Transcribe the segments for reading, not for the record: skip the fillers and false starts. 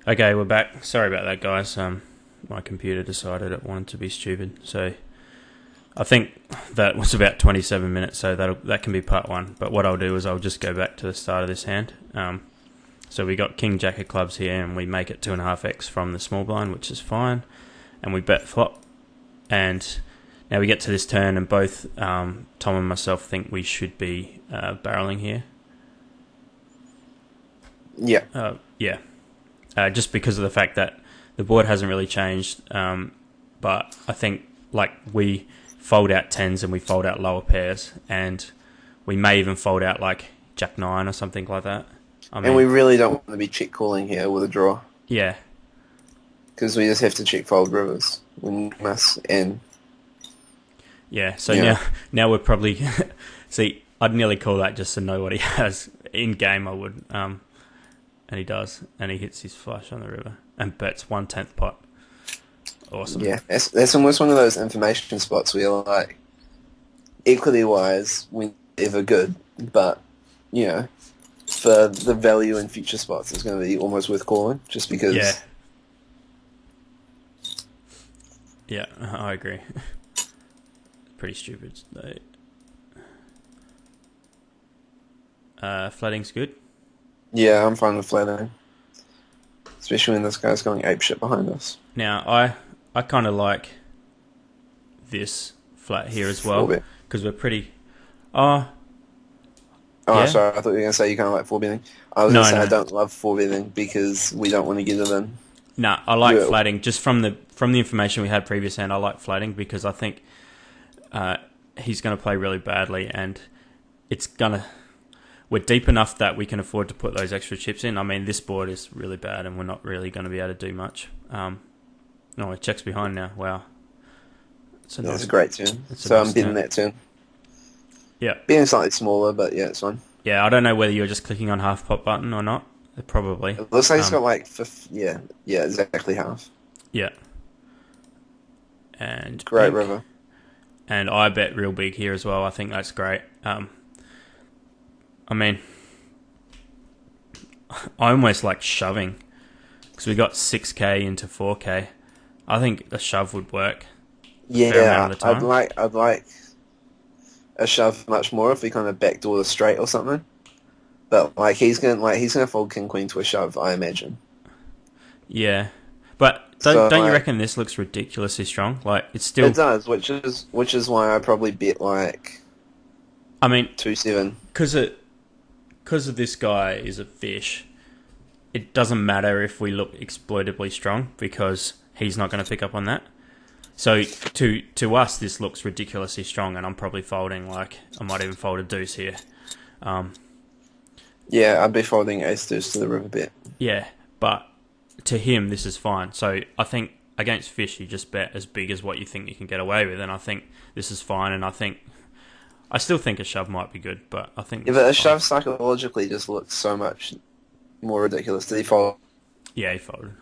Okay, we're back. Sorry about that, guys. My computer decided it wanted to be stupid, so I think that was about 27 minutes. So that can be part one. But what I'll do is I'll just go back to the start of this hand. So we got King Jack of clubs here, and we make it 2.5x from the small blind, which is fine. And we bet flop, and now we get to this turn, and both Tom and myself think we should be barreling here. Yeah. Yeah. Just because of the fact that the board hasn't really changed, but I think we fold out tens and we fold out lower pairs, and we may even fold out like Jack 9 or something like that. And we really don't want to be check calling here with a draw. Yeah. Because we just have to check fold rivers when we must, and... Yeah, so now we're probably... See, I'd nearly call that just to know what he has. In game, I would. And he does, and he hits his flush on the river and bets 1/10 pot. Awesome. Yeah, that's almost one of those information spots where you're like, equity-wise, we're ever good, but, for the value in future spots, it's going to be almost worth calling, just because... Yeah. Yeah, I agree. Pretty stupid, though. Flooding's good. Yeah, I'm fine with flatting. Especially when this guy's going apeshit behind us. Now, I kind of like this flat here as well, because we're pretty... yeah. Sorry, I thought you were going to say you kind of like 4-betting. I was going to say I don't love 4-betting because we don't want to get it in. No, I like flatting. Just from the information we had previous hand, I like flatting because I think he's going to play really badly, and it's going to... We're deep enough that we can afford to put those extra chips in. I mean, this board is really bad, and we're not really going to be able to do much. It checks behind now. Wow. That's a great turn. So I'm betting that turn. Yeah. Being slightly smaller, but yeah, it's fine. Yeah, I don't know whether you're just clicking on half pot button or not. Probably. It looks like it's got like... Yeah, exactly half. Yeah. And great river. And I bet real big here as well. I think that's great. I mean, I almost like shoving because we got 6k into 4k. I think a shove would work. Yeah, I'd like a shove much more if we kind of backdoor the straight or something. But he's gonna fold king queen to a shove, I imagine. Yeah, but don't you reckon this looks ridiculously strong? It's still... It does, which is why I probably bet 2-7 because of this guy is a fish. It doesn't matter if we look exploitably strong because he's not going to pick up on that. So to us, this looks ridiculously strong, and I'm probably folding. I might even fold a deuce here. Yeah, I'd be folding ace deuce to the river bet. Yeah, but to him, this is fine. So I think against fish, you just bet as big as what you think you can get away with, and I think this is fine. And I still think a shove might be good, but I think... Yeah, but a shove psychologically just looks so much more ridiculous. Did he fold? Yeah, he folded.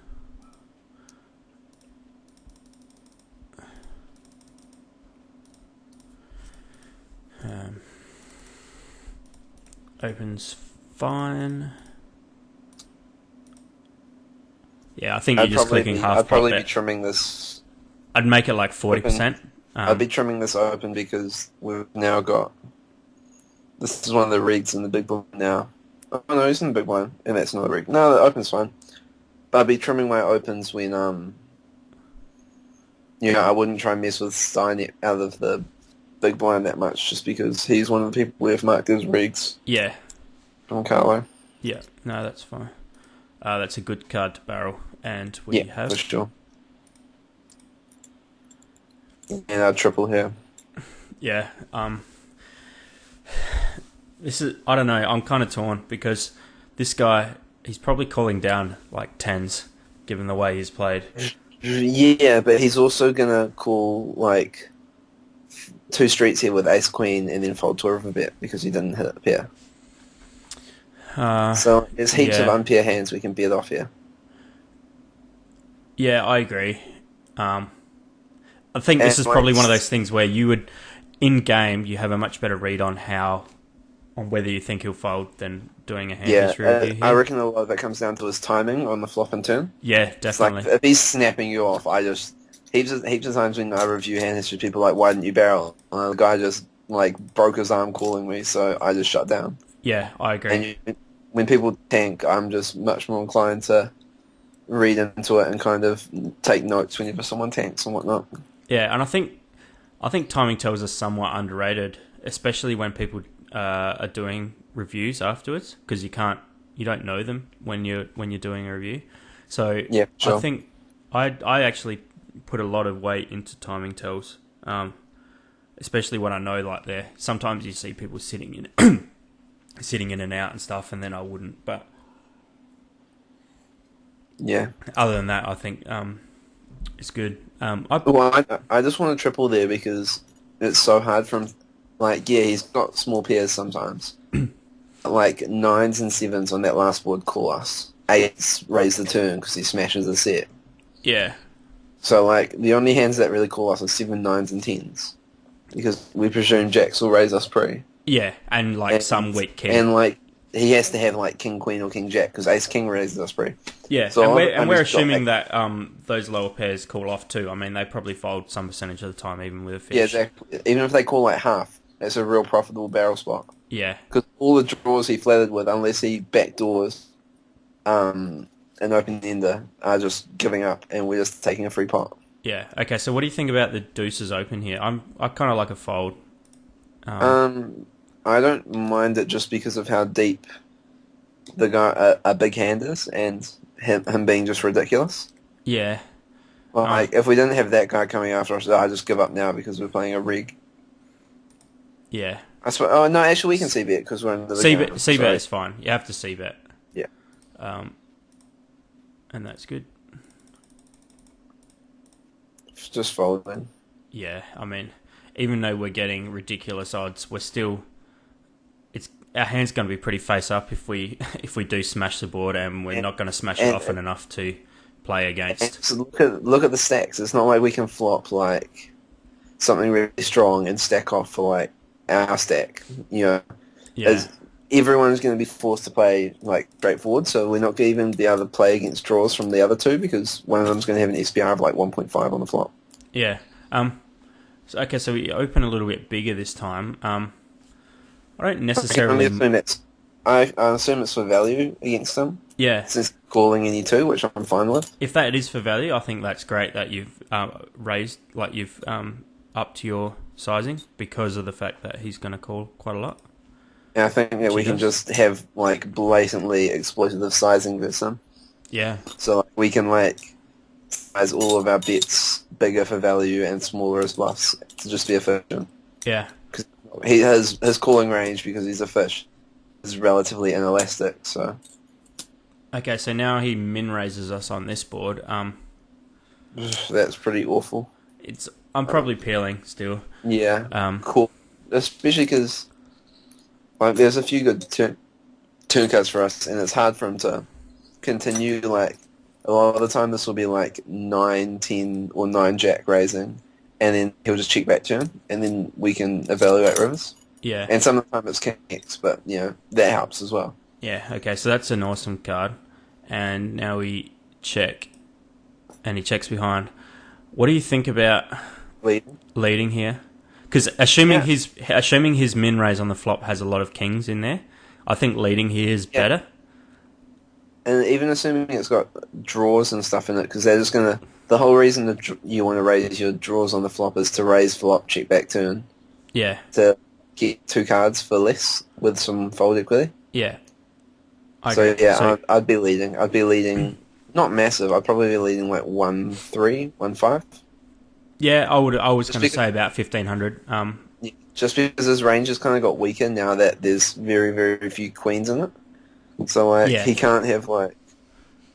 Opens fine. Yeah, I think you're just clicking half pot. I'd probably be trimming this... I'd make it like 40%. I'd be trimming this open because we've now got... This is one of the rigs in the big blind now. Oh no, he's in the big blind, and that's not a rig. No, the open's fine. But I'd be trimming my opens when, I wouldn't try and mess with Stein out of the big blind that much, just because he's one of the people we've marked as rigs. Yeah. On Carlo. Yeah, no, that's fine. That's a good card to barrel, and we have... for sure. And I'd triple here. Yeah, this is... I don't know, I'm kind of torn, because this guy, he's probably calling down, tens, given the way he's played. Yeah, but he's also going to call, two streets here with ace-queen and then fold to a river bet, because he didn't hit a pair. So there's heaps of unpair hands we can bet off here. Yeah, I agree. I think this is probably one of those things where you would, in game, you have a much better read on how on whether you think he'll fold than doing a hand Yeah, history review I here. reckon a lot of it comes down to his timing on the flop and turn. Yeah, It's like definitely. if he's snapping you off, I just heaps of times when I review hand history, people are like, why didn't you barrel? The guy just like broke his arm calling me, so I just shut down. Yeah, I And agree. when people tank, I'm just much more inclined to read into it and kind of take notes whenever someone tanks and whatnot. Yeah, and I think timing tells are somewhat underrated, especially when people are doing reviews afterwards, because you don't know them when you're doing a review. So Yeah, I sure. think I actually put a lot of weight into timing tells, especially when I know like there. Sometimes you see people sitting in sitting in and out and stuff, and then I wouldn't. But Yeah. other than that, I think it's good. Well, I just want to triple there because it's so hard from, like, yeah, he's got small pairs sometimes. Like, nines and sevens on that last board call us. Eights raise the turn because he smashes the set. Yeah, So, like, the only hands that really call us are seven, nines, and tens. Because we presume jacks will raise us pre. yeah, and like some weak key. And, like, he has to have, like, king, queen, or king, jack because ace, king raises us pre. Yeah, So and all the time we're he's got, assuming like, that those lower pairs call off too. I mean, they probably fold some percentage of the time, even with a fish. yeah, exactly. Even if they call, like, half, it's a real profitable barrel spot. Yeah, Because all the draws he flattered with, unless he backdoors an open ender, are just giving up, and we're just taking a free pot. yeah. Okay, so what do you think about the deuces open here? I kind of like a fold. I don't mind it just because of how deep the guy, a big hand is, and him being just ridiculous. Yeah, Like, if we didn't have that guy coming after us, I just give up now because we're playing a rig. yeah. I swear. Oh no, actually we can see bet because we're in the big hand. C bet Sorry. is fine. You have to C bet. Yeah. And that's good. Just folding. Yeah, I mean, even though we're getting ridiculous odds, we're still. Our hand's going to be pretty face up if we do smash the board, and we're not going to smash it often enough to play against. So look at the stacks. It's not like we can flop like something really strong and stack off for like our stack. You know, Yeah, as everyone's going to be forced to play like straightforward. So we're not going to even be able to play against draws from the other two because one of them's going to have an SPR of like 1.5 on the flop. yeah. So we open a little bit bigger this time. I don't necessarily. I assume it's for value against them. Yeah, Since calling any two, which I'm fine with. if that is for value, I think that's great that you've raised, like you've upped your sizing because of the fact that he's going to call quite a lot. And I think that we can just have like blatantly exploitative sizing versus them. Yeah, So like, we can like size all of our bets bigger for value and smaller as bluffs to just be efficient. yeah, Because his calling range, because he's a fish, is relatively inelastic. So okay. So now he min raises us on this board. that's pretty awful. I'm probably peeling still. Yeah, cool. Especially because like there's a few good turn cuts for us, and it's hard for him to continue. Like a lot of the time, this will be like 9, 10, or 9 jack raising, and then he'll just check back turn, and then we can evaluate rivers. Yeah, And some of the time it's king X, but you know that helps as well. yeah. Okay, so that's an awesome card, and now we check, and he checks behind. What do you think about leading here? Because assuming his min raise on the flop has a lot of kings in there, I think leading here is better. And even assuming it's got draws and stuff in it, because they're just gonna. The whole reason you want to raise your draws on the flop is to raise flop, check back turn, Yeah, to get 2 cards for less with some fold equity. yeah. I'd be leading. I'd be leading, not massive. I'd probably be leading like 1-3, 1-5. Yeah, I was going to say about 1500. Just because his range has kind of got weaker now that there's very, very few queens in it. So like he can't have like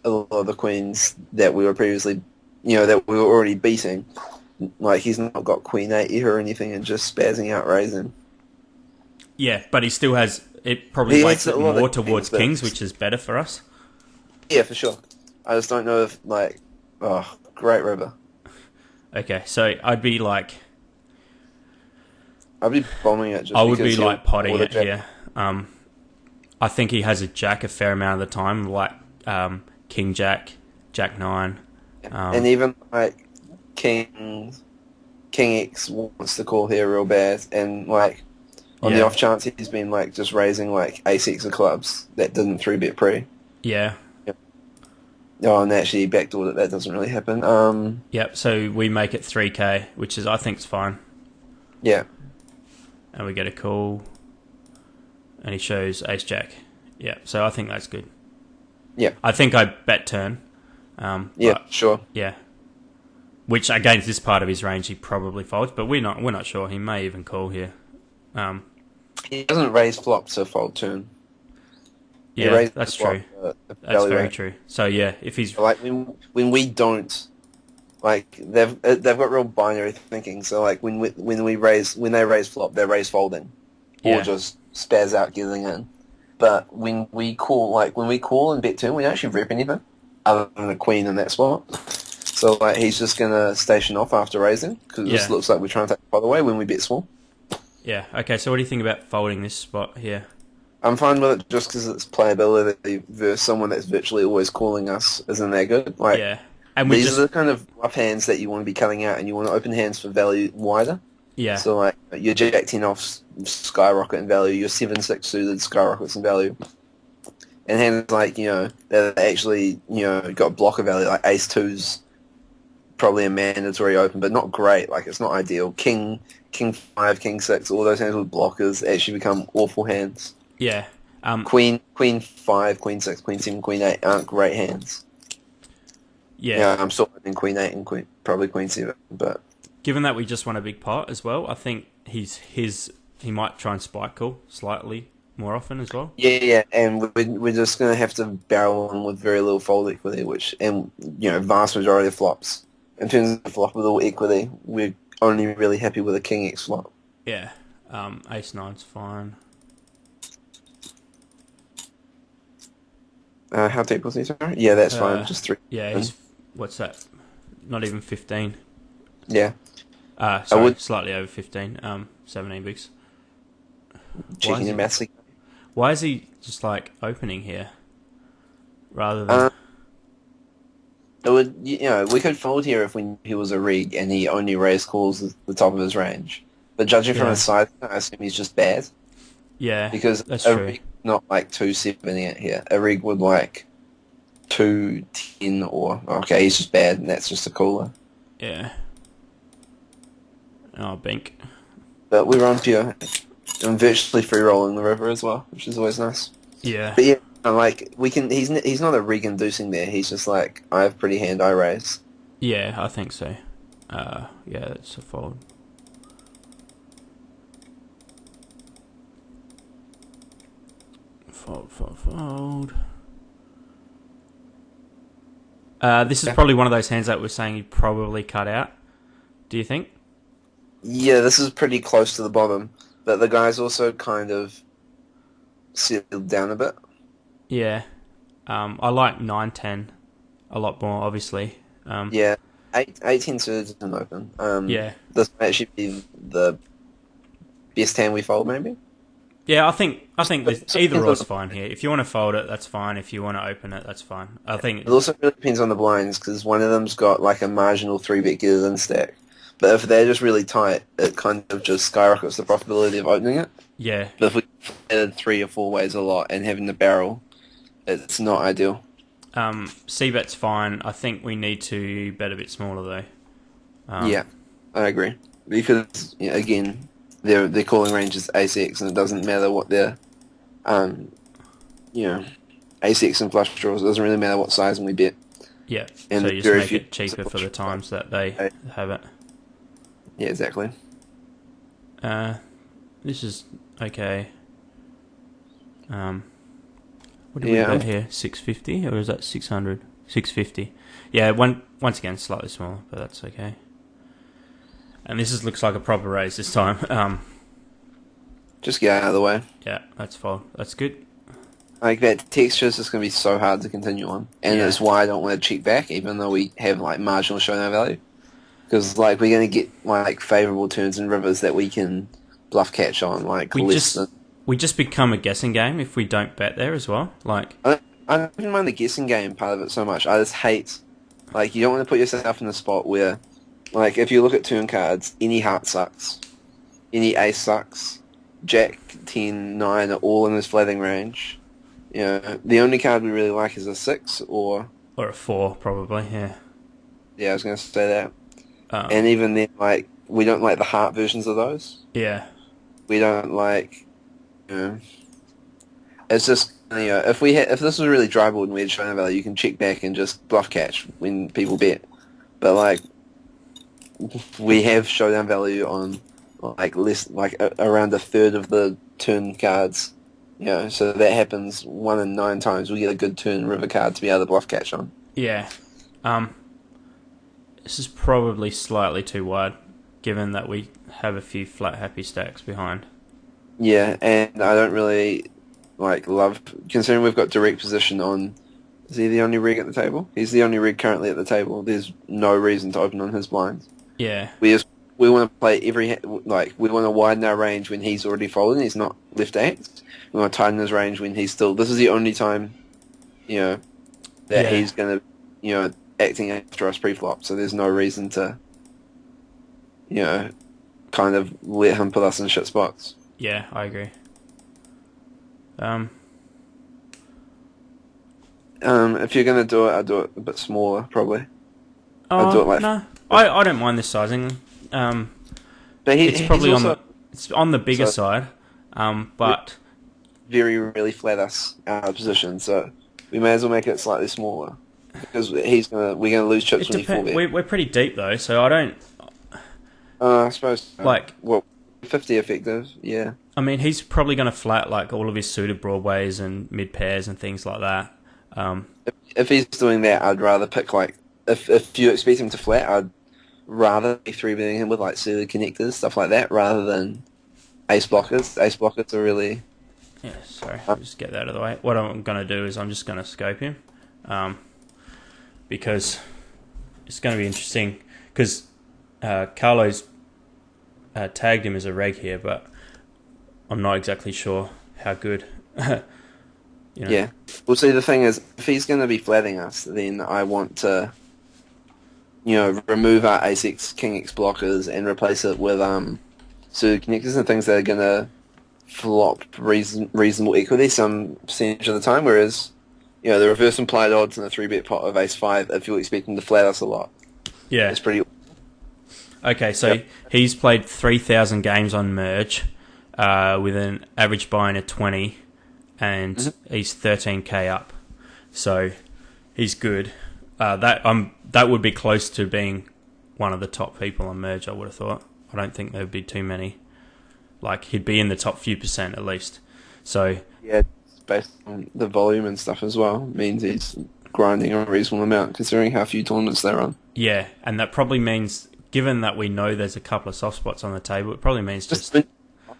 a lot of the queens that we were previously, that we were already beating. Like he's not got queen 8 here or anything and just spazzing out raising. Yeah, but he still has. It probably weights it more towards kings, which is better for us. Yeah, for sure. I just don't know if great river. Okay, so I'd be bombing it. Just I would be like potting it here. I think he has a jack a fair amount of the time, like King Jack, Jack 9. And even like King X wants to call here real bad, and like on the off chance he's been like just raising like ace X of clubs that didn't 3-bet pre. Yeah. Oh, and actually backdoored it. That doesn't really happen. Yep. So we make it 3K, which is I think is fine. Yeah. And we get a call, and he shows ace jack. Yeah. So I think that's good. Yeah. I think I bet turn. Yeah. Sure. Yeah. Which against this part of his range he probably folds, but we're not sure. He may even call here. He doesn't raise flop to fold turn. Yeah, that's true. That's very true. So yeah, if he's like when we don't, like they've got real binary thinking. So like when they raise flop, they're raise folding, or just spaz out getting in. But when we call and bet turn, we don't actually rep anything other than a queen in that spot. So like he's just gonna station off after raising because it just looks like we're trying to take the pot away when we bet small. Yeah. Okay. So what do you think about folding this spot here? I'm fine with it just because it's playability versus someone that's virtually always calling us isn't that good. Like, and these are the kind of rough hands that you want to be cutting out, and you want to open hands for value wider. Yeah. So like your Jack 10 off skyrocket in value, your 7-6 suited skyrockets in value, and hands like that actually got blocker value like ace 2's probably a mandatory open, but not great. Like it's not ideal. King 5, King 6, all those hands with blockers actually become awful hands. Yeah. Queen 5, Queen 6, Queen 7, Queen 8 aren't great hands. Yeah. I'm still in Queen 8 and probably Queen 7, but given that we just won a big pot as well, I think he might try and spike call slightly more often as well. Yeah, and we're just going to have to barrel on with very little fold equity, vast majority of flops. In terms of flop with all equity, we're only really happy with a King X flop. Yeah. Ace 9's fine. How deep was he, sorry? Yeah, that's fine. Just 3. Yeah, what's that? Not even 15. Yeah. Slightly over 15. 17 bigs. Checking your maths again. Why is he just like opening here rather than? It would, we could fold here if he was a rig and he only raised calls at the top of his range. But judging from his size, I assume he's just bad. Yeah, because that's a true. rig not like 2-7 it here. A rig would like 2-10 or he's just bad and that's just a cooler. Yeah. Oh, bink. But we run pure and virtually free rolling the river as well, which is always nice. Yeah. But yeah, we can. He's not a rig inducing there. He's just like I have pretty hand, I raise. Yeah, I think so. Yeah, it's a fold. Fold. This is probably one of those hands that we're saying you probably cut out. Do you think? Yeah, this is pretty close to the bottom, but the guy's also kind of settled down a bit. Yeah. I like 9-10 a lot more, obviously. Yeah, 18 suited isn't open. Yeah. This might actually be the best hand we fold, maybe? Yeah, I think either or is fine here. If you want to fold it, that's fine. If you want to open it, that's fine. I think it also really depends on the blinds because one of them's got like a marginal 3-bet getter than stack. But if they're just really tight, it kind of just skyrockets the profitability of opening it. Yeah. But if we added 3 or 4 ways a lot and having the barrel, it's not ideal. C-bet's fine. I think we need to bet a bit smaller though. Yeah, I agree. Because, again, their calling range is ace-x and it doesn't matter what their, ace-x and flush draws. It doesn't really matter what size we bet. Yeah, and so you just make it cheaper for the times that they have it. Yeah, exactly. This is okay. What did we bet here? 650 or is that 600? 650. Yeah, once again slightly smaller, but that's okay. And looks like a proper raise this time. Just get out of the way. Yeah, that's fine. That's good. Like that texture is just going to be so hard to continue on, and that's why I don't want to check back, even though we have like marginal showdown value, because like we're going to get like favourable turns and rivers that we can bluff catch on, like we just become a guessing game if we don't bet there as well. Like, I don't even mind the guessing game part of it so much. I just hate, like, you don't want to put yourself in a spot where, like, if you look at turn cards, any heart sucks, any ace sucks, jack, 10, 9 are all in this flatting range. You know, the only card we really like is a 6 or a 4 probably. Yeah. Yeah, I was going to say that. And even then, like, we don't like the heart versions of those. Yeah. We don't like, you know, it's just, you know, if this was really dry board and we had showdown value, you can check back and just bluff catch when people bet. But, like, we have showdown value on, like, around a third of the turn cards. You know, so that happens 1 in 9 times. We get a good turn river card to be able to bluff catch on. Yeah. This is probably slightly too wide, given that we have a few flat happy stacks behind. Yeah, and I don't really love, considering we've got direct position on. Is he the only rig at the table? He's the only rig currently at the table. There's no reason to open on his blinds. Yeah. We want to play we want to widen our range when he's already folding. He's not left axed. We want to tighten his range when he's still. This is the only time, you know, that he's going to, you know, acting after us pre-flop. So there's no reason to, you know, kind of let him put us in shit spots. Yeah, I agree. If you're going to do it, I'd do it a bit smaller, probably. Oh, I'd do it no. I don't mind this sizing. But it's probably it's on the bigger side, but very really flat us out of position, so we may as well make it slightly smaller because we're gonna lose chips when he full bet. We're pretty deep though, so I don't. I suppose like 50 effective, yeah. I mean, he's probably going to flat like all of his suited broadways and mid pairs and things like that. If he's doing that, I'd rather pick if you expect him to flat, I'd rather be 3-betting him with like suited connectors, stuff like that, rather than ace blockers. Ace blockers are really... Yeah, sorry, I'll just get that out of the way. What I'm going to do is I'm just going to scope him, because it's going to be interesting, because Carlo's tagged him as a reg here, but I'm not exactly sure how good. You know. Yeah. Well, see, the thing is, if he's going to be flatting us, then I want to, you know, remove our ace x, king x blockers and replace it with suited connectors and things that are going to flop reasonable equity some percentage of the time, whereas, you know, the reverse implied odds in a 3-bet pot of ace 5, if you're expecting to flat us a lot, yeah, it's pretty... Okay, so he's played 3,000 games on Merge with an average buy-in of 20, and he's 13k up. So he's good. That would be close to being one of the top people on Merge, I would have thought. I don't think there would be too many. Like, he'd be in the top few percent at least. So yeah, based on the volume and stuff as well, means he's grinding a reasonable amount considering how few tournaments they're on. Yeah, and that probably means, given that we know there's a couple of soft spots on the table, it probably means just them,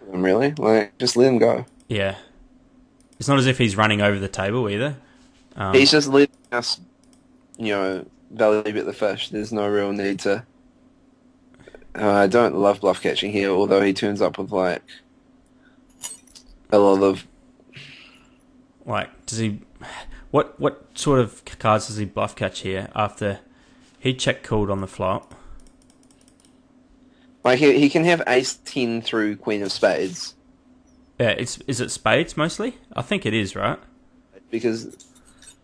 really, just let him go. Yeah, it's not as if he's running over the table either. He's just letting us, you know, value bet the fish. There's no real need to. I don't love bluff catching here, although he turns up with like a lot of. Like, does he? What sort of cards does he bluff catch here after he check called on the flop? Like he can have ace 10 through queen of spades. Yeah, is it spades mostly? I think it is, right? Because,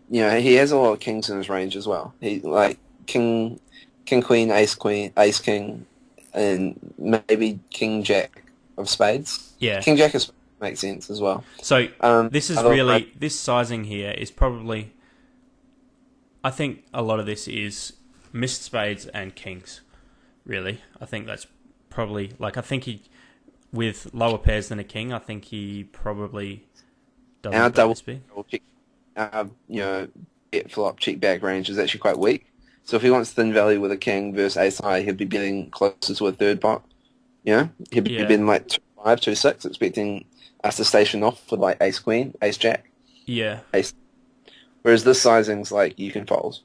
you know, he has a lot of kings in his range as well. He like king, queen, ace, king, and maybe king, jack of spades. Yeah, king, jack of spades makes sense as well. So this is this sizing here is probably. I think a lot of this is missed spades and kings. Really, I think that's probably like I think he. With lower pairs than a king, I think he probably doesn't. Our double check, you know, bet flop check back range is actually quite weak. So if he wants thin value with a king versus ace high, he'd be betting closer to a third pot. You know, he'd be betting like 2-5, 2-6, expecting us to station off with like ace queen, ace jack. Yeah. Ace. Whereas this sizing's like you can fold.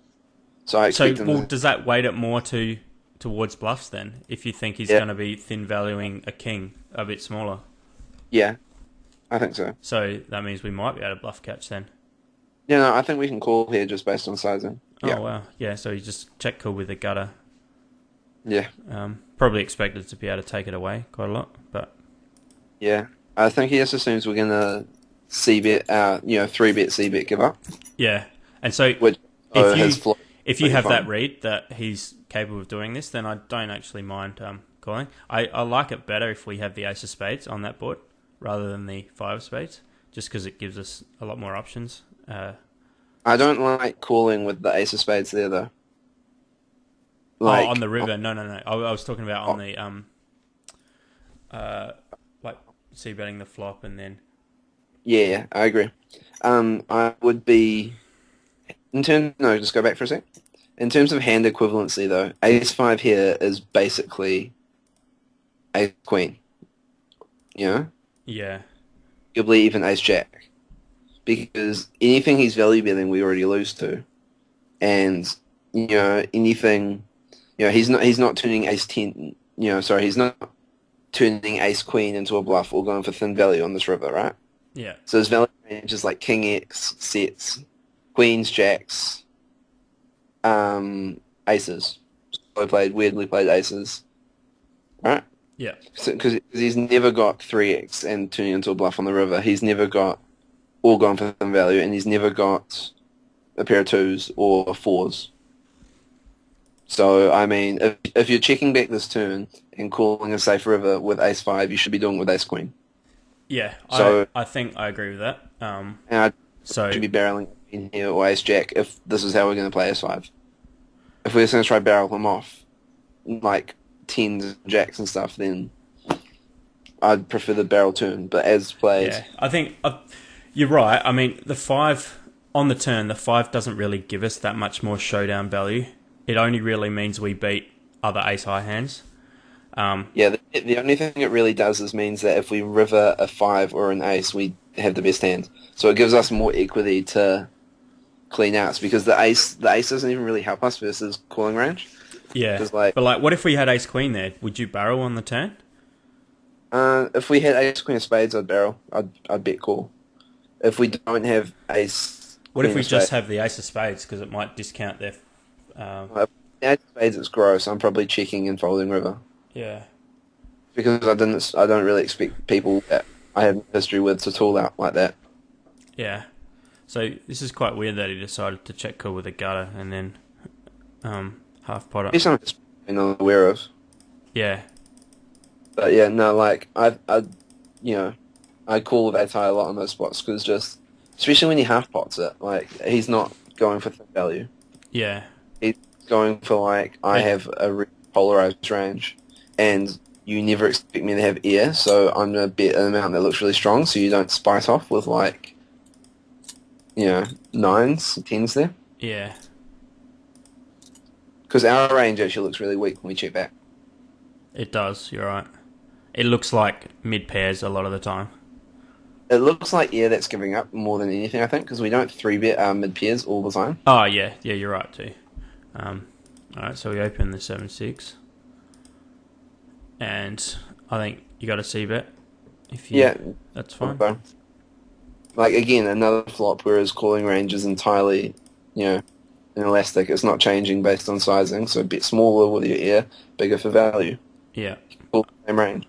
So I expect him. Does that weight it more towards bluffs then? If you think he's going to be thin valuing a king a bit smaller. Yeah. I think so. So that means we might be able to bluff catch then. Yeah, no, I think we can call here just based on sizing. Oh, Yeah. wow. Yeah, so you just check call with the gutter. Yeah. Probably expected to be able to take it away quite a lot, but... Yeah. I think he just assumes we're going to C-bet, 3-bet C-bet give up. Yeah, and so Which if you have fine. that read that he's capable of doing this, then I don't actually mind calling. I like it better if we have the ace of spades on that board rather than the five of spades, just because it gives us a lot more options. I don't like calling with the ace of spades there, though. On the river. No. I was talking about on the like c-betting the flop and then. Yeah, I agree. I would be just go back for a sec. In terms of hand equivalency, though, ace five here is basically ace queen. You know, Yeah. arguably even ace jack, because anything he's value betting, we already lose to, and anything, he's not turning ace 10. He's not turning ace queen into a bluff or going for thin value on this river, right? Yeah. So his value range is like king X sets, queens, jacks, aces. Weirdly played aces, right? Yeah. Because he's never got 3x and turning into a bluff on the river. He's never got all gone for thin value, and he's never got a pair of twos or fours. So, I mean, if you're checking back this turn and calling a safe river with ace five, you should be doing it with ace queen. Yeah, So I think I agree with that. And I should be barreling in here or ace jack if this is how we're going to play ace five. If we're just going to try barrel them off, like tens and jacks and stuff, then I'd prefer the barrel turn. But as played... Yeah, I think you're right. I mean, the five, on the turn, the five doesn't really give us that much more showdown value. It only really means we beat other ace-high hands. The only thing it really does is means that if we river a five or an ace, we have the best hand. So it gives us more equity to clean outs, because the ace doesn't even really help us versus calling range. Yeah, but what if we had ace-queen there? Would you barrel on the turn? If we had ace-queen of spades, I'd barrel. I'd bet call. If we don't have ace... What if we just have the ace of spades, because it might discount their... ace of spades, it's gross. I'm probably checking and folding river. Yeah. Because I don't really expect people that I have history with to tool out like that. Yeah. So this is quite weird that he decided to check call with a gutter and then half pot it. It's something I'm not aware of. Yeah. But yeah, no, like I call with ace high a lot on those spots, because just especially when he half pots it, like he's not going for thin value. Yeah. He's going for like I have a really polarized range, and you never expect me to have air, so I'm going to bet an amount that looks really strong so you don't spice off with like, nines, tens there. Yeah. Because our range actually looks really weak when we check back. It does, you're right. It looks like mid pairs a lot of the time. It looks like air that's giving up more than anything, I think, because we don't 3-bet our mid pairs all the time. Oh, yeah, you're right too. Alright, so we open the 7-6. And I think you got a c-bet. That's fine. So, like, again, another flop where his calling range is entirely, inelastic. It's not changing based on sizing, so bet smaller with your air, bigger for value. Yeah. Same range.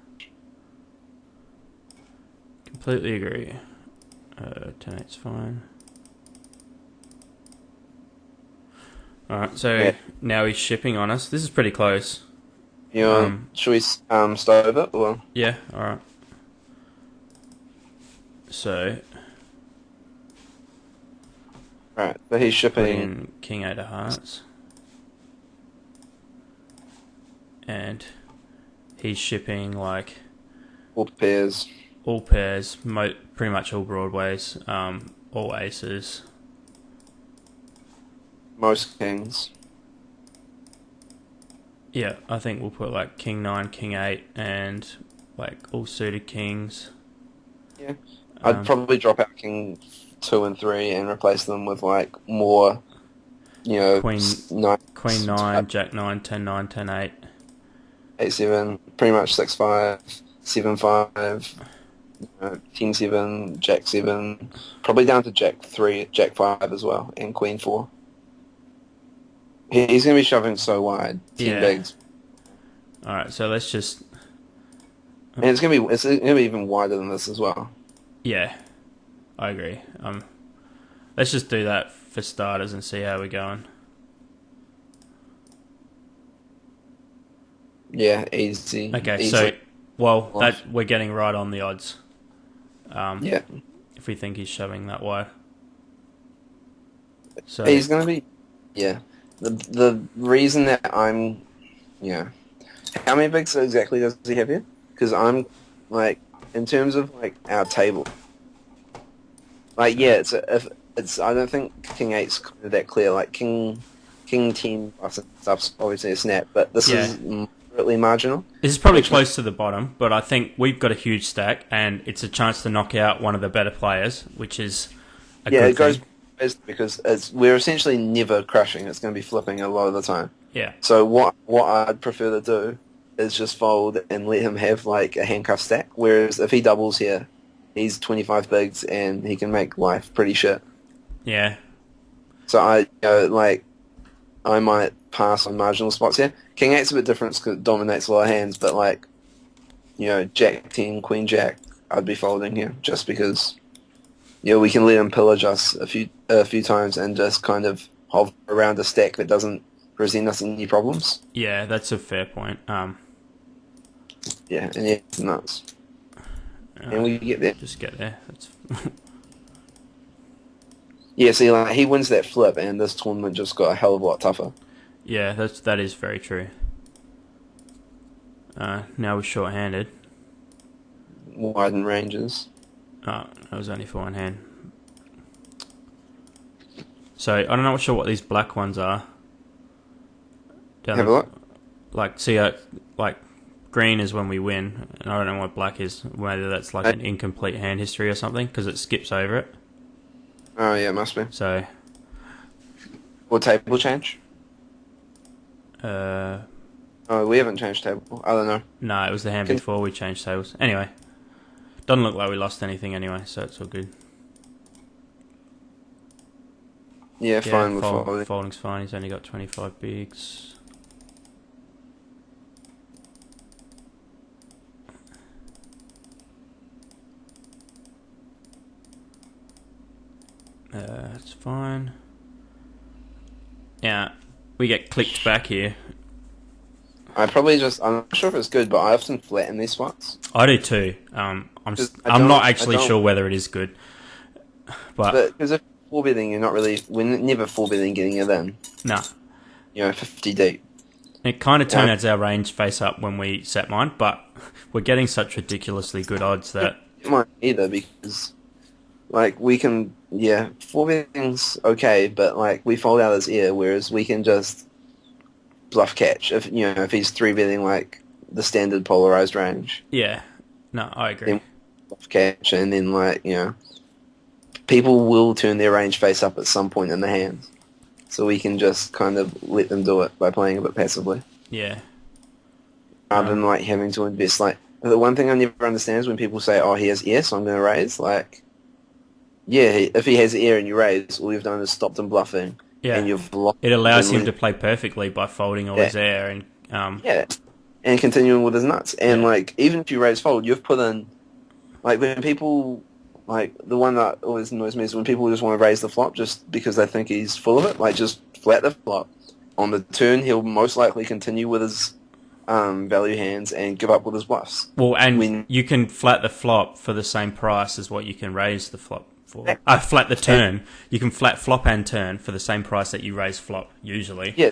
Completely agree. 10-8's fine. Alright, so now he's shipping on us. This is pretty close. Should we stove it? Or? Yeah, alright. So... Right, so he's shipping... in King 8 of Hearts. And he's shipping, like... all pairs. All pairs, pretty much all broadways, all aces. Most kings. Yeah, I think we'll put like King 9, King 8, and like all suited kings. Yeah. I'd probably drop out King 2 and 3 and replace them with like more, Queen 9, Jack 9, 10 9, 10 8. 8 7, pretty much 6 5, 7 5. King 7, Jack 7, probably down to Jack 3, Jack 5 as well, and Queen 4. He's going to be shoving so wide, 10 Yeah. bigs. Alright, so let's just... And it's going to be even wider than this as well. Yeah, I agree. Let's just do that for starters and see how we're going. Yeah, easy. Okay, easily. so, well, that we're getting right on the odds. Yeah. If we think he's shoving that wide. So He's going to be... Yeah. The reason that I'm... Yeah. How many bigs exactly does he have here? Because I'm, like, in terms of, like, our table... Like, yeah, I don't think King 8's kind of that clear. Like, King 10 plus and stuff's obviously a snap, but this is moderately marginal. this is probably close to the bottom, but I think we've got a huge stack, and it's a chance to knock out one of the better players, which is a good thing. Because we're essentially never crushing. It's going to be flipping a lot of the time. Yeah. So what I'd prefer to do is just fold and let him have, like, a handcuff stack, whereas if he doubles here, he's 25 bigs and he can make life pretty shit. Yeah. So I might pass on marginal spots here. King 8's a bit different because it dominates a lot of hands, but, like, Jack 10, Queen Jack, I'd be folding here just because, we can let him pillage us a few times and just kind of hover around a stack that doesn't present us any problems. Yeah, that's a fair point. Yeah, and it's nuts. And we get there. Just get there. That's Yeah, see, like, he wins that flip, and this tournament just got a hell of a lot tougher. yeah, that is very true. Now we're short-handed. Widen ranges. Oh, that was only for one hand. So I'm not sure what these black ones are. Have a look. Like, see, like green is when we win, and I don't know what black is. Whether that's like an incomplete hand history or something, because it skips over it. Oh, yeah, it must be. So, Or table change? uh, Oh, we haven't changed table. I don't know. no, it was the hand before we changed tables. Anyway, doesn't look like we lost anything anyway, so it's all good. Yeah, fine with folding. Folding's fine. He's only got 25 bigs. That's fine. Yeah, we get clicked back here. I'm not sure if it's good, but I often flatten these spots. I do too. I'm not actually sure whether it is good, but Because if you're 4-betting, we're never 4-betting getting it in. no. 50 deep. It kind of turns our range face up when we set mine, but we're getting such ridiculously good odds that... It might either, because, like, we can, 4-betting's okay, but, like, we fold out his ear, whereas we can just bluff catch if he's 3-betting, like, the standard polarized range. Yeah. No, I agree. Then bluff catch, and then, like, people will turn their range face up at some point in the hand. So we can just kind of let them do it by playing a bit passively. Yeah. Rather than, like, having to invest. Like, the one thing I never understand is when people say, oh, he has air, so I'm going to raise. Like, yeah, if he has air and you raise, all you've done is stopped him bluffing. Yeah. And you've locked it allows him to play perfectly by folding all his air and... and continuing with his nuts. And, like, even if you raise fold, you've put in... Like, when people... Like, the one that always annoys me is when people just want to raise the flop just because they think he's full of it. Like, just flat the flop. On the turn, he'll most likely continue with his value hands and give up with his bluffs. Well, and you can flat the flop for the same price as what you can raise the flop for. Flat the turn. You can flat flop and turn for the same price that you raise flop, usually. Yeah,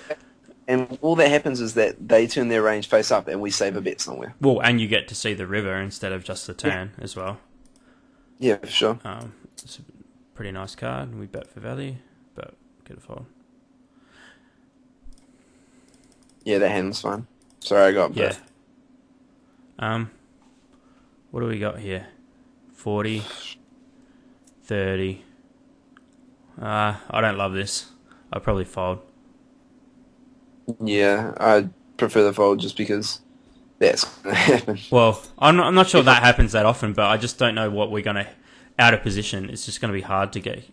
and all that happens is that they turn their range face up and we save a bet somewhere. Well, and you get to see the river instead of just the turn as well. Yeah, for sure. It's a pretty nice card, and we bet for value, but get a fold. Yeah, that hand was fine. Sorry, I got bet. Yeah. What do we got here? 40, 30. I don't love this. I'd probably fold. Yeah, I'd prefer the fold just because that's going to happen. Well, I'm not sure that happens that often, but I just don't know what we're going to... Out of position, it's just going to be hard to get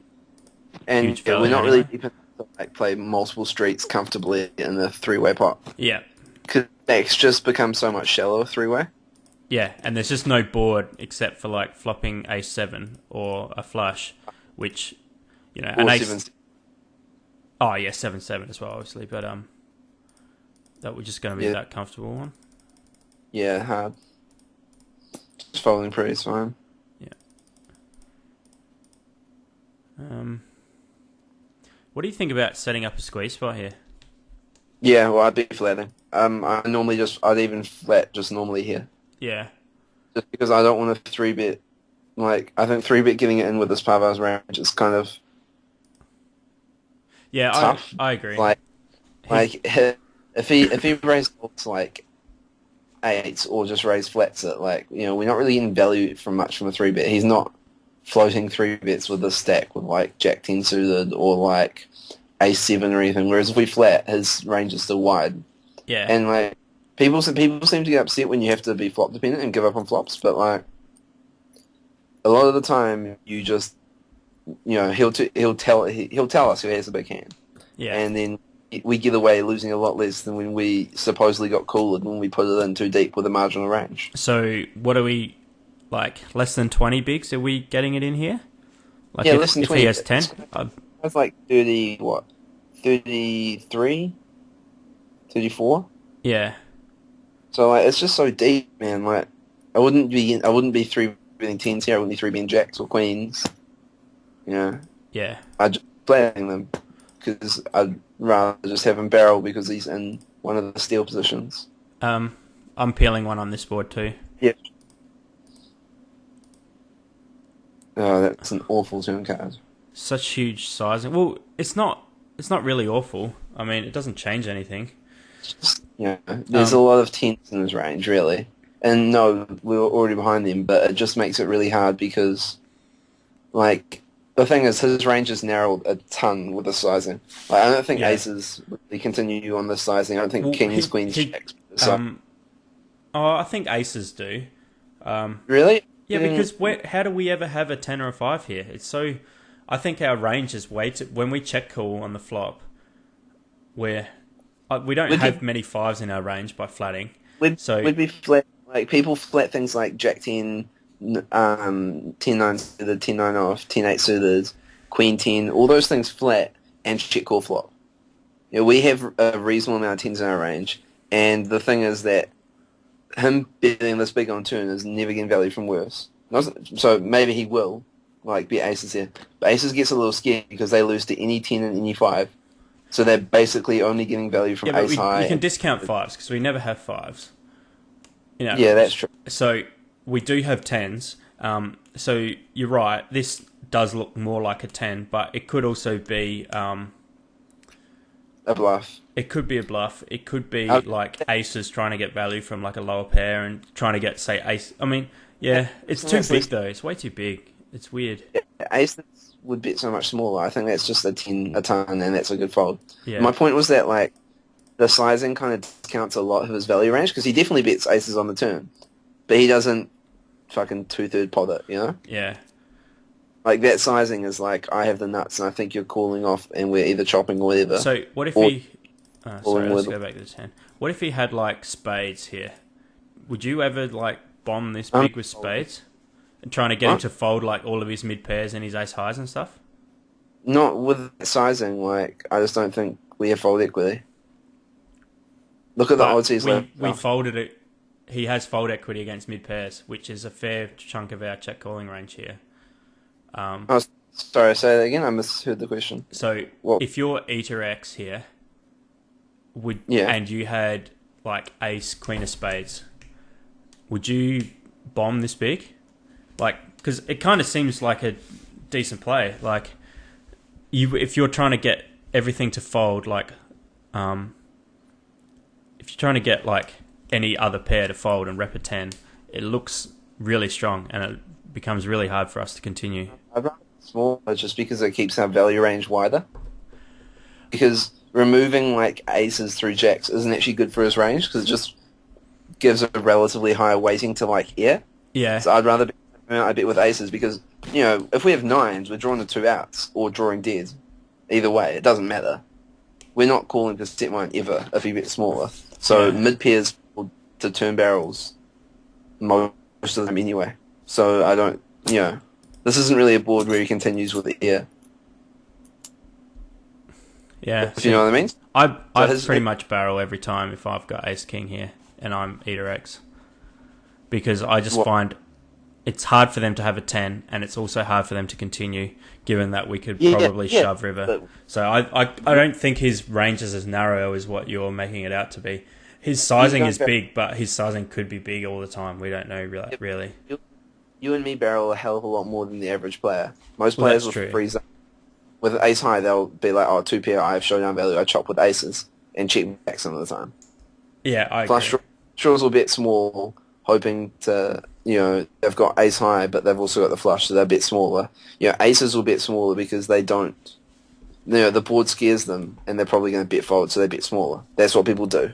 And huge value we're not anyway. really deep enough to like, play multiple streets comfortably in the three-way pot. Yeah. Because decks just become so much shallower three-way. Yeah, and there's just no board except for like flopping a7 or a flush, which, you know, an Or ace... 7. Oh, yeah, 7-7 as well, obviously, but that was just going to be that comfortable one. Yeah, hard. Just folding pretty is fine. Yeah. What do you think about setting up a squeeze spot here? Yeah, well, I'd be flatting. I'd even flat just normally here. Yeah. Just because I don't want to 3-bet. Like, I think 3-bet getting it in with this Pavar's range is kind of Yeah, tough. I agree. Like if he raised like 8s or just raised flats it, like, you know, we're not really getting value from much from a 3-bet. He's not floating 3-bets with this stack with like Jack 10 suited or like A7 or anything. Whereas if we flat, his range is still wide. Yeah. And like people seem to get upset when you have to be flop dependent and give up on flops, but like a lot of the time you just, you know, he'll tell us who has a big hand. Yeah. And then we get away losing a lot less than when we supposedly got cooler when we put it in too deep with a marginal range. So what are we, like, less than 20 bigs? Are we getting it in here? Like, Yeah, if, less than if 20. he has 10? That's like 30, what? 33? 34? Yeah. So like it's just so deep, man. Like I wouldn't be 3-betting 10s here. I wouldn't be 3-betting jacks or queens. You know, Yeah. I'd just playing them because I'd rather just have him barrel because he's in one of the steal positions. I'm peeling one on this board too. Yeah. Oh, that's an awful turn card. Such huge sizing. Well, it's not really awful. I mean, it doesn't change anything. Yeah, there's a lot of 10s in his range, really. And no, we were already behind them, but it just makes it really hard because, like, the thing is, his range is narrowed a ton with the sizing. Like, I don't think aces really continue on the sizing. I don't think kings, queens, jacks. I think aces do. Really? Yeah, because how do we ever have a 10 or a 5 here? It's so... I think our range is way too... When we check call on the flop, we don't have many 5s in our range by flatting. We'd be flat... Like, people flat things like Jack 10, 10-9 suited, 10-9 off, 10-8 suited, Queen 10, all those things flat and check call flop. You know, we have a reasonable amount of 10s in our range, and the thing is that him betting this big on turn is never getting value from worse. So maybe he will, like, bet aces here. But aces gets a little scared because they lose to any 10 and any 5. So they're basically only getting value from ace high. We can discount 5s because we never have 5s. You know, yeah, that's true. So we do have 10s. So you're right. This does look more like a 10, but it could also be a bluff. It could be a bluff. It could be like aces trying to get value from like a lower pair and trying to get, say, ace. I mean, yeah, it's too big though. It's way too big. It's weird. Yeah, aces would bet so much smaller. I think that's just a 10 a ton, and that's a good fold. Yeah. My point was that, like, the sizing kind of discounts a lot of his value range because he definitely bets aces on the turn, but he doesn't fucking 2/3 pot it, you know? Yeah. Like, that sizing is like, I have the nuts and I think you're calling off and we're either chopping or whatever. So what if he... sorry, let's go back to this hand. What if he had, like, spades here? Would you ever, like, bomb this big with spades? And trying to get him to fold, like, all of his mid-pairs and his ace-highs and stuff? Not with sizing, like, I just don't think we have fold equity. Look at the odds he's left. We folded it. He has fold equity against mid-pairs, which is a fair chunk of our check-calling range here. Sorry, say that again. I misheard the question. So, if you're Eater X here, and you had, like, ace, queen of spades, would you bomb this big? Like, because it kind of seems like a decent play. Like, if you're trying to get everything to fold, like, if you're trying to get, like, any other pair to fold and rep a 10, it looks really strong and it becomes really hard for us to continue. I'd rather small just because it keeps our value range wider. Because removing, like, aces through jacks isn't actually good for his range because it just gives a relatively higher weighting to like air. Yeah. So I'd rather I bet with aces because if we have nines, we're drawing the 2 outs or drawing deads. Either way, it doesn't matter. We're not calling for set mine ever if you bet smaller. So mid pairs to turn barrels most of the time anyway. So I don't, this isn't really a board where he continues with the air. Yeah. If you know what I mean? I pretty much barrel every time if I've got ace king here and I'm Eater X. Because I just find it's hard for them to have a 10 and it's also hard for them to continue given that we could probably shove river. So I don't think his range is as narrow as what you're making it out to be. His sizing is big, but his sizing could be big all the time. We don't know really. You and me barrel a hell of a lot more than the average player. Most players will freeze up. With ace high, they'll be like, oh, 2 pair, I have showdown value, I chop with aces, and check back some of the time. Yeah, I Plus, agree. draws will bet small, hoping to, they've got ace high, but they've also got the flush, so they're a bit smaller. Aces will bet smaller because they don't, the board scares them, and they're probably going to bet fold, so they bet smaller. That's what people do.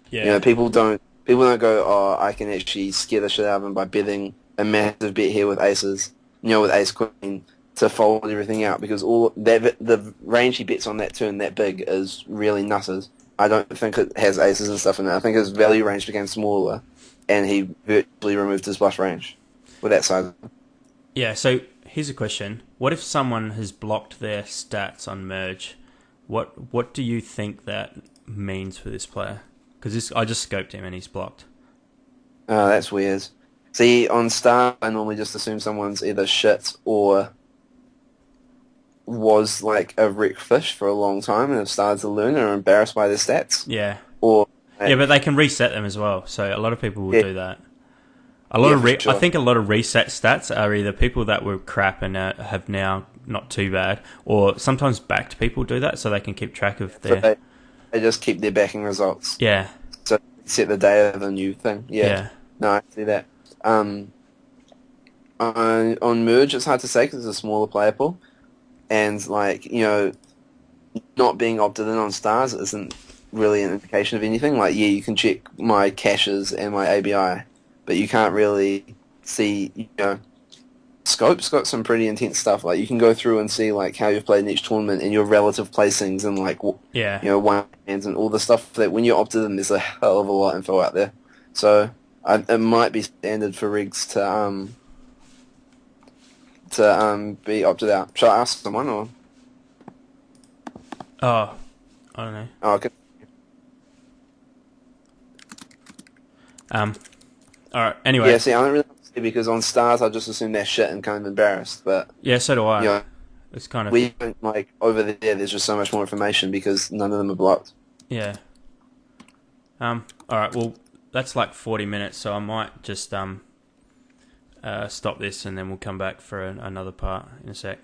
Yeah. People don't go, oh, I can actually scare the shit out of them by betting a massive bet here with aces, with ace queen, to fold everything out because the range he bets on that turn that big is really nutters. I don't think it has aces and stuff in it. I think his value range became smaller, and he virtually removed his bluff range with that size. Yeah. So here's a question: what if someone has blocked their stats on merge? What do you think that means for this player? Because I just scoped him and he's blocked. Oh, that's weird. See, on Star, I normally just assume someone's either shit or was like a wreck fish for a long time and have started to learn and are embarrassed by their stats. Yeah. Or but they can reset them as well. So a lot of people will do that. I think a lot of reset stats are either people that were crap and have now not too bad, or sometimes backed people do that so they can keep track of their. So they just keep their backing results. Yeah. So set the day of the new thing. Yeah. No, I see that. On merge, it's hard to say because it's a smaller player pool. And, not being opted in on stars isn't really an indication of anything. Like, you can check my caches and my ABI, but you can't really see, Scope's got some pretty intense stuff. Like, you can go through and see, how you've played in each tournament and your relative placings and, one hands and all the stuff that when you're opted in, there's a hell of a lot of info out there. So, it might be standard for rigs to be opted out. Shall I ask someone or? Oh, I don't know. Oh, okay. All right. Anyway. Yeah. See, I don't really see because on stars I just assume they're shit and kind of embarrassed. But yeah, so do I. It's kind of we don't over there. There's just so much more information because none of them are blocked. Yeah. All right. Well, that's 40 minutes, so I might just stop this and then we'll come back for another part in a sec.